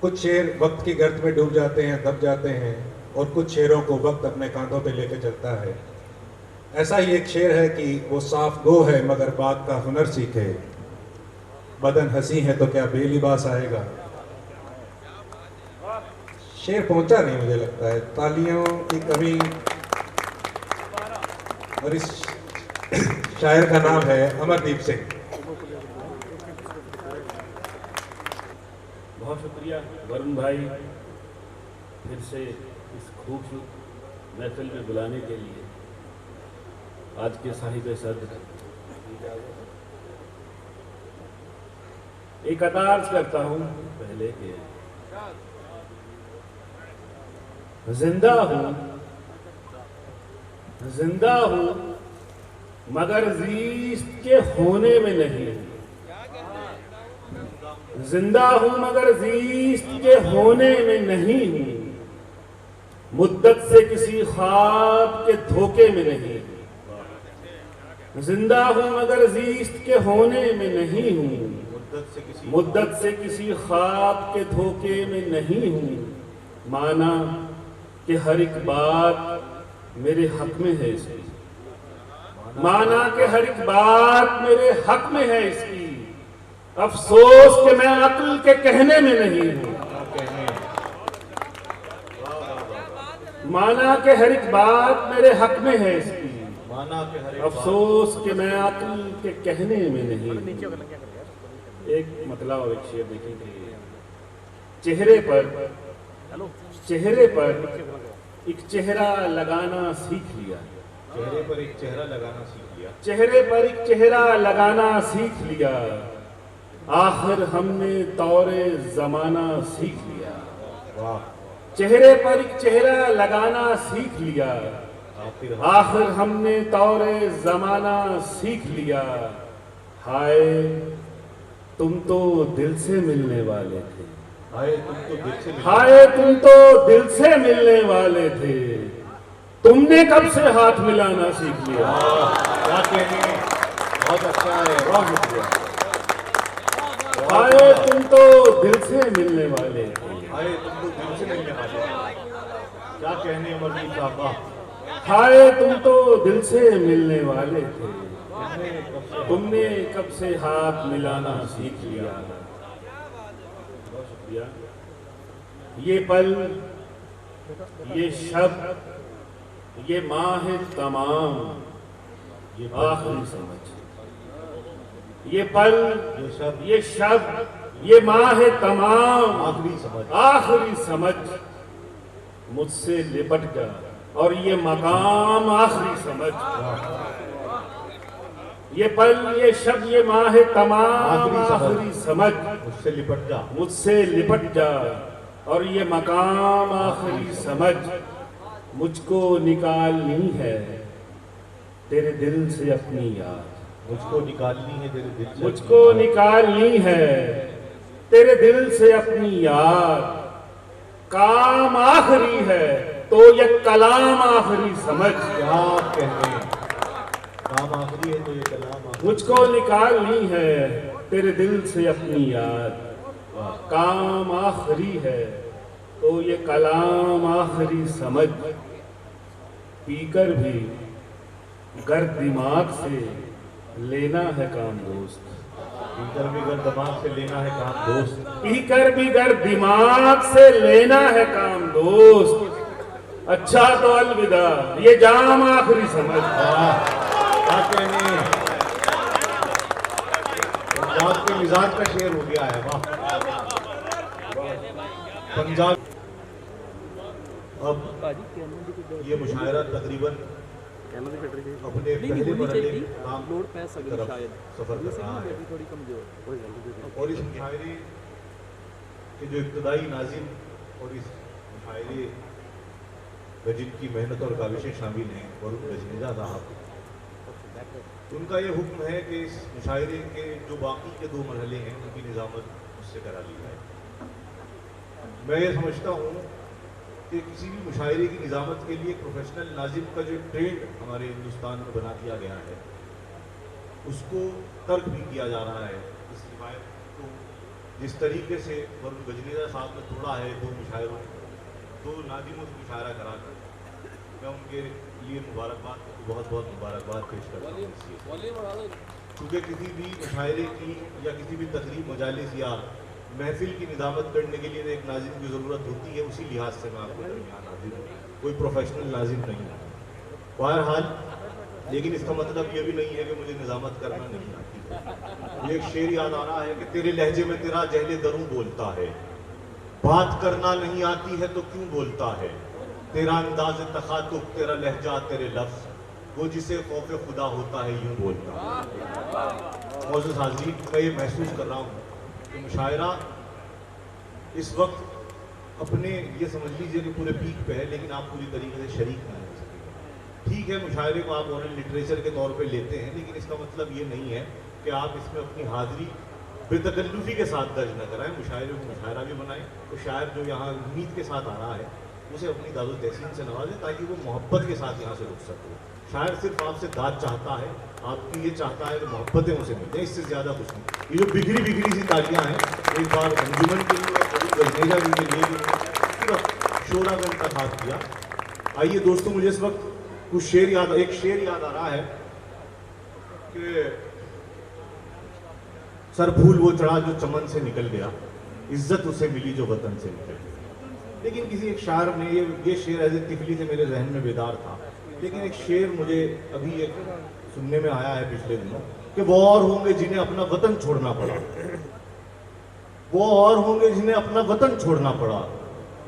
कुछ शेर वक्त की गर्त में डूब जाते हैं, दब जाते हैं, और कुछ शेरों को वक्त अपने कांधों पे लेके चलता है। ऐसा ही एक शेर है कि वो साफ गो है मगर बात का हुनर सीखे, बदन हंसी है तो क्या बेलिबास आएगा। शेर पहुंचा नहीं, मुझे लगता है, तालियों की कमी। और इस शायर का नाम है अमरदीप सिंह। बहुत शुक्रिया वरुण भाई, फिर से इस खूबसूरत महफिल में बुलाने के लिए। आज के साहिब सदर एक अर्ज करता हूँ पहले के, जिंदा हूँ मगर जीस्त के होने में नहीं। जिंदा हूं मगर जीस्त के होने में नहीं हूं, मुद्दत से किसी ख्वाब के धोखे में नहीं। जिंदा हूं मगर जीस्त के होने में नहीं हूं, मुद्दत से किसी ख्वाब के धोखे में नहीं हूं। माना कि हर एक बात मेरे हक में है इसकी, माना कि हर एक बात मेरे हक में है इसकी। अफसोस कि मैं अक्ल के कहने में नहीं हूं। माना कि हर एक बात मेरे हक में है इसकी, अफसोस कि मैं अक्ल के कहने में नहीं हूं। एक मतलब और एक शेर देखेंगे। चेहरे पर एक चेहरा लगाना सीख लिया। चेहरे पर एक चेहरा लगाना सीख लिया। चेहरे पर एक चेहरा लगाना सीख लिया। आखिर हमने तौरे जमाना सीख लिया। वाह। चेहरे पर एक चेहरा लगाना सीख लिया। आखिर हमने तौरे जमाना सीख लिया। हाय तुम तो दिल से मिलने वाले थे। हाय तुम तो दिल से हाय तुम तो दिल से मिलने वाले थे। तुमने कब से हाथ मिलाना सीख लिया। क्या कहने, बहुत अच्छा है, बहुत शुक्रिया। हाय तुम तो दिल से मिलने वाले थे। हाय तुम तो दिल से मिलने वाले थे। क्या कहने अमरदीप साहब। हाय तुम तो दिल से मिलने वाले थे। तुमने कब से हाथ मिलाना सीख लिया। बहुत शुक्रिया। ये पल, ये शब्द, ये माह तमाम, ये आखिरी समझ। ये पल, ये शब्द, ये माह तमाम, आखिरी समझ मुझसे लिपट जा। और ये मकाम आखिरी समझ। ये पल, ये शब्द, ये माह तमाम, आखिरी समझ मुझसे लिपट जा। मुझसे लिपट जा। और ये मकाम आखिरी समझ मुझको निकालनी है तेरे दिल से अपनी याद। मुझको निकालनी है तेरे दिल से, मुझको निकालनी है तेरे दिल से अपनी याद। काम आखिरी है तो ये कलाम आखिरी समझ। क्या कहने, काम आखिरी है तो ये कलाम आखिरी। मुझको निकालनी है तेरे दिल से अपनी याद। काम आखिरी है तो ये कलाम आखिरी समझ। पीकर भी गर दिमाग से लेना है काम दोस्त। पीकर भी गर दिमाग से लेना है काम दोस्त। पीकर भी गर दिमाग से लेना है काम दोस्त। अच्छा तो अलविदा, ये जाम आखिरी समझ। क्या कहने, पंजाब के मिजाज का शेर हो गया है। वाह। पंजाब। अब ये मुशायरा तकरीबन अपने पहले मरहले काम तरफ सफर कर रहा है। और इस मुशायरे के जो इब्तदाई नाजिम और इस मुशायरे में जिनकी मेहनत और काविशें शामिल हैं, वरुण रजनेजा साहब, उनका ये हुक्म है कि इस मुशायरे के जो बाकी के 2 मरहले हैं उनकी निजामत मुझसे करा ली जाए। मैं ये समझता हूँ कि किसी भी मुशायरे की निजामत के लिए प्रोफेशनल नाजिम का जो ट्रेंड हमारे हिंदुस्तान में बना दिया गया है, उसको तर्क भी किया जा रहा है। इस रिवायत को जिस तरीके से वरुण गजनीजा साहब ने तोड़ा है दो मुशायरों, दो नादिमों से मुशायरा कराकर, मैं उनके लिए बहुत बहुत मुबारकबाद पेश करता हूँ। क्योंकि किसी भी मुशायरे की या किसी भी तकरीब मजालिस या महफिल की निज़ामत करने के लिए एक नाजिम की ज़रूरत होती है, उसी लिहाज से मैं आपको दरमियान हाजिर हूँ, कोई प्रोफेशनल नाजिम नहीं है बहरहाल। लेकिन इसका मतलब ये भी नहीं है कि मुझे निज़ामत करना नहीं आती। मुझे एक शेर याद आ रहा है कि तेरे लहजे में तेरा जहले दरूं बोलता है, बात करना नहीं आती है तो क्यों बोलता है, तेरा अंदाज तखातुब तेरा लहजा तेरे लफ्ज़, वो जिसे खौफ खुदा होता है यूं बोलता है। मौजूद हाज़रीन, मैं ये महसूस कर रहा हूँ कि मुशायरा इस वक्त अपने ये समझ लीजिए कि पूरे पीक पे है, लेकिन आप पूरी तरीके से शरीक नहीं हो सकते। ठीक है, मुशायरे को आप ओरल लिटरेचर के तौर पे लेते हैं, लेकिन इसका मतलब ये नहीं है कि आप इसमें अपनी हाज़िरी बेतकल्लुफ़ी के साथ दर्ज न कराएं। मुशायरे को मुशायरा भी बनाएं, तो शायर जो यहाँ उम्मीद के साथ आ रहा है उसे अपनी दादो तहसीन से नवाजें, ताकि वो मोहब्बत के साथ यहाँ से रुक सके। शायर सिर्फ आपसे दाद चाहता है, आपकी ये चाहता है कि मोहब्बतें उसे मिल जाए, इससे ज़्यादा कुछ नहीं। ये जो बिगड़ी बिगड़ी सी तालियाँ हैं, एक बार अंजुमन के लिए और गजनेजा जी के लिए पूरा शोरागन का खास किया। आइए दोस्तों, मुझे इस वक्त कुछ एक शेर याद आ रहा है कि सर फूल वो चढ़ा जो चमन से निकल गया, इज्जत उसे मिली जो वतन से निकल गया। लेकिन किसी एक शायर ने ये शेर ऐसे तिफली से मेरे जहन में बेदार था, लेकिन एक शेर मुझे अभी एक सुनने में आया है पिछले दिनों कि वो और होंगे जिन्हें अपना वतन छोड़ना पड़ा, वो और होंगे जिन्हें अपना वतन छोड़ना पड़ा,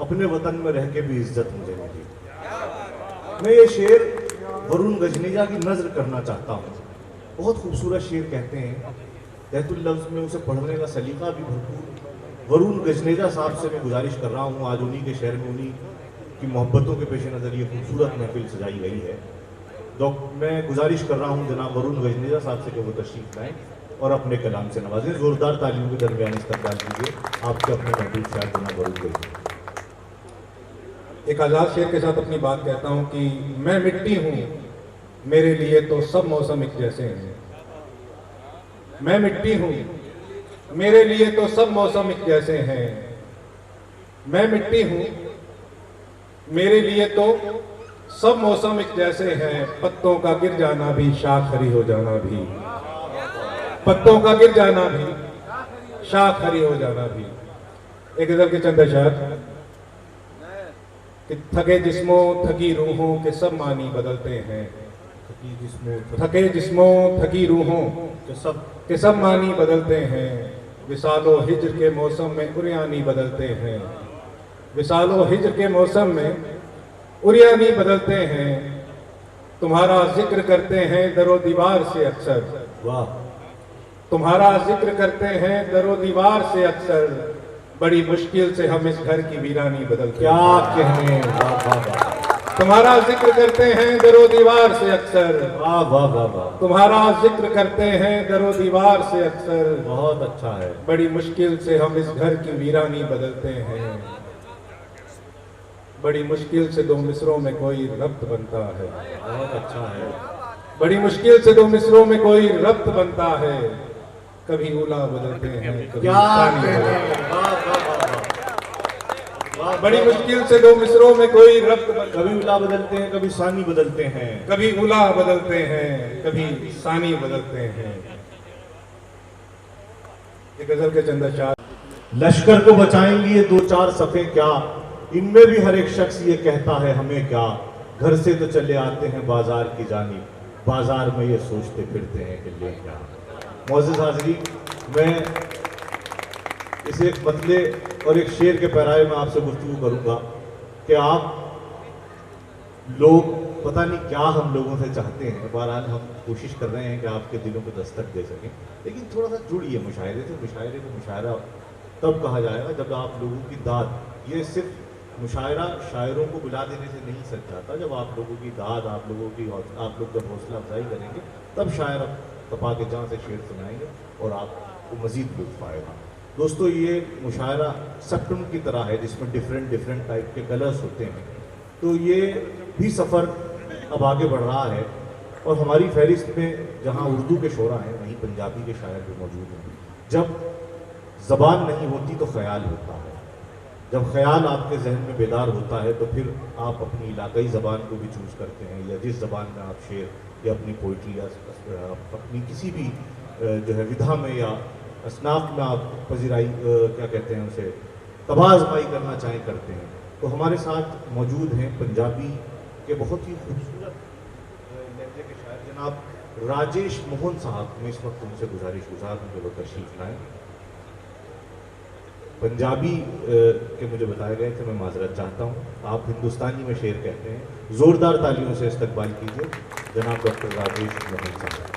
अपने वतन में रह के भी इज्जत मुझे मिली। मैं ये शेर वरुण गजनीजा की नज़र करना चाहता हूँ। बहुत खूबसूरत शेर कहते हैं, तहतुल लफ्ज़ में उसे पढ़ने का सलीका भी भरपूर। वरुण गजनेजा साहब से मैं गुजारिश कर रहा हूँ, आज उन्हीं के शहर में उन्हीं की मोहब्बतों के पेश नज़र ये खूबसूरत महफिल सजाई गई है। तो मैं गुजारिश कर रहा हूँ जनाब वरुण गजनेजा साहब से कि वो तशरीफ लाएँ और अपने कलाम से नवाजें। ज़ोरदार तालियों के दरमियान इस्तकबाल कीजिए आपके अपने महबूब शायर जनाब वरुण गजनेजा। एक आज़ाद शेर के साथ अपनी बात कहता हूँ कि मैं मिट्टी हूँ, मेरे लिए तो सब मौसम एक जैसे हैं। मैं मिट्टी हूँ, मेरे लिए तो सब मौसम एक जैसे हैं। मैं मिट्टी हूँ, मेरे लिए तो सब मौसम एक जैसे हैं। पत्तों का गिर जाना भी, शाख हरी हो जाना भी, पत्तों का गिर जाना भी, शाख हरी हो जाना भी। एक गजल के चंद अशआर कि थके जिस्मों थकी रूहों के सब मानी बदलते हैं, थके जिस्मों थकी रूहों के सब मानी बदलते हैं। विसालो हिज्र के मौसम में उरियानी बदलते हैं, विसालो हिज्र के मौसम में उरियानी बदलते हैं। तुम्हारा जिक्र करते हैं दरो दीवार से अक्सर, वाह, तुम्हारा जिक्र करते हैं दरो दीवार से अक्सर। बड़ी मुश्किल से हम इस घर की वीरानी बदलते क्या हैं। कहने, वाह वाह वाह, तुम्हारा जिक्र करते हैं दरो दीवार से अक्सर, वाह वाह वाह वाह, तुम्हारा जिक्र करते हैं दरो दीवार से अक्सर। बहुत अच्छा है। बड़ी मुश्किल से हम इस घर की वीरानी बदलते हैं। बड़ी मुश्किल से दो मिसरों में कोई रब्त बनता है, बहुत अच्छा है। बड़ी मुश्किल से दो मिसरों में कोई रब्त बनता है। कभी उला बदलते हैं, कभी क्या सानी कहने, बदलते हैं। वाह वाह वाह वाह, बड़ी मुश्किल से दो मिसरों में कोई रब्त कभी उला बदलते हैं, कभी सानी बदलते हैं। कभी उला बदलते हैं, कभी सानी बदलते हैं। ये गजल के चंद अशआर। लश्कर को बचाएंगी ये दो चार सफ़े क्या, इनमें भी हर एक शख्स ये कहता है हमें क्या। घर से तो चले आते हैं बाजार की जानिब, बाजार में ये सोचते फिरते हैं कि ले क्या। मौजूद हाज़रीन, मैं इस एक मतले और एक शेर के पैराए में आपसे गुफ्तगू करूंगा कि आप लोग पता नहीं क्या हम लोगों से चाहते हैं। बहरहाल हम कोशिश कर रहे हैं कि आपके दिलों को दस्तक दे सकें, लेकिन थोड़ा सा जुड़िए मुशायरे से। मुशायरे को मुशायरा तब कहा जाएगा जब आप लोगों की दाद, ये सिर्फ मुशायरा शायरों को बुला देने से नहीं सच जाता। जब आप लोगों की दाद, आप लोग जब हौसला अफजाई करेंगे, तब शायर तपा के जहाँ से शेर सुनाएंगे और आपको मज़ीद लुत्फ़ आएगा। दोस्तों, ये मुशायरा स्पेक्ट्रम की तरह है जिसमें डिफरेंट टाइप के कलर्स होते हैं। तो ये भी सफ़र अब आगे बढ़ रहा है और हमारी फहरिस्त में जहाँ उर्दू के शोरा हैं, वहीं पंजाबी के शायर भी मौजूद हैं। जब ज़बान नहीं होती तो ख्याल होता है। जब ख्याल आपके जहन में बेदार होता है तो फिर आप अपनी इलाकाई ज़बान को भी चूज़ करते हैं, या जिस ज़बान में आप शेर या अपनी पोइट्री या अपनी किसी भी जो है विधा में या असनाफ में आप पजीराई क्या कहते हैं उसे तबाज़माई करना चाहें करते हैं। तो हमारे साथ मौजूद हैं पंजाबी के बहुत ही खूबसूरत लहजे के शायर जनाब राजेश मोहन साहब। मैं इस वक्त उनसे गुजारिश गुजार हूँ कि वो तशरीफ लाएँ। पंजाबी के मुझे बताया गया कि मैं माजरत चाहता हूँ, आप हिंदुस्तानी में शेर कहते हैं। ज़ोरदार तालियों से इस्तकबाल कीजिए जनाब डॉक्टर राजेश मोहन साहब।